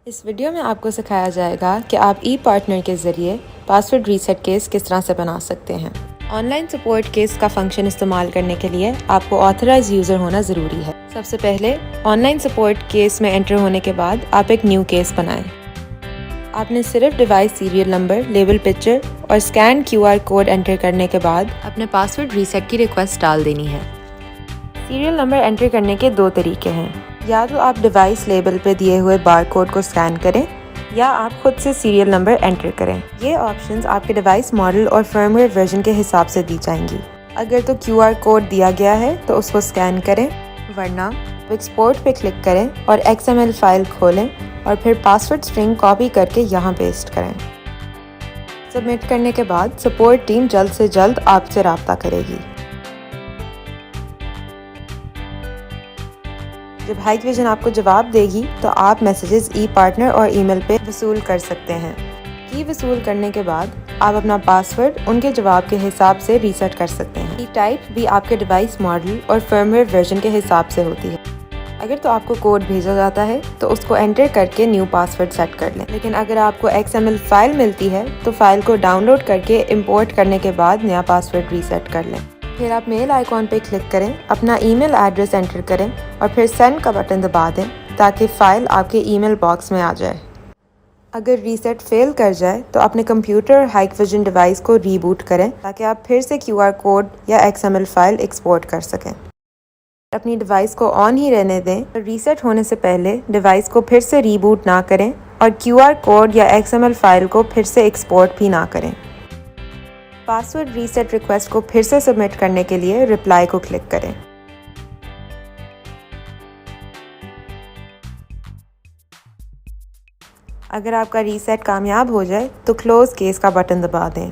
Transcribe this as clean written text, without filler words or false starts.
इस वीडियो में आपको सिखाया जाएगा कि आप ई पार्टनर के ज़रिए पासवर्ड रीसेट केस किस तरह से बना सकते हैं। ऑनलाइन सपोर्ट केस का फंक्शन इस्तेमाल करने के लिए आपको ऑथराइज यूज़र होना ज़रूरी है। सबसे पहले ऑनलाइन सपोर्ट केस में एंटर होने के बाद आप एक न्यू केस बनाएं। आपने सिर्फ device serial number, label picture और स्कैन QR कोड एंटर करने के बाद अपने पासवर्ड रीसेट की रिक्वेस्ट डाल देनी है। सीरियल नंबर एंटर करने के दो तरीके हैं, या तो आप डिवाइस लेबल पे दिए हुए बार कोड को स्कैन करें या आप खुद से सीरियल नंबर एंटर करें। ये ऑप्शंस आपके डिवाइस मॉडल और फर्मवेयर वर्जन के हिसाब से दी जाएंगी। अगर तो QR कोड दिया गया है तो उसको स्कैन करें, वरना एक्सपोर्ट पे क्लिक करें और XML फाइल खोलें और फिर पासवर्ड स्ट्रिंग कॉपी करके यहाँ पेस्ट करें। सबमिट करने के बाद सपोर्ट टीम जल्द से जल्द आपसे राब्ता करेगी। जब हाइकविजन आपको जवाब देगी तो आप मैसेजेस ई पार्टनर और ईमेल पे वसूल कर सकते हैं। की वसूल करने के बाद आप अपना पासवर्ड उनके जवाब के हिसाब से रीसेट कर सकते हैं। की टाइप भी आपके डिवाइस मॉडल और फर्मवेयर वर्जन के हिसाब से होती है। अगर तो आपको कोड भेजा जाता है तो उसको एंटर करके न्यू पासवर्ड सेट कर लें। लेकिन अगर आपको XML फाइल मिलती है तो फाइल को डाउनलोड करके इंपोर्ट करने के बाद नया पासवर्ड रीसेट कर लें। फिर आप मेल आइकॉन पे क्लिक करें, अपना ईमेल एड्रेस एंटर करें और फिर सेंड का बटन दबा दें ताकि फ़ाइल आपके ईमेल बॉक्स में आ जाए। अगर रीसेट फेल कर जाए तो अपने कंप्यूटर और हाइकविजन डिवाइस को रीबूट करें ताकि आप फिर से QR कोड या XML फाइल एक्सपोर्ट कर सकें। अपनी डिवाइस को ऑन ही रहने दें और रीसेट होने से पहले डिवाइस को फिर से रीबूट ना करें और QR कोड या XML फाइल को फिर से एक्सपोर्ट भी ना करें। पासवर्ड रीसेट रिक्वेस्ट को फिर से सबमिट करने के लिए रिप्लाई को क्लिक करें। अगर आपका रीसेट कामयाब हो जाए तो क्लोज केस का बटन दबा दें।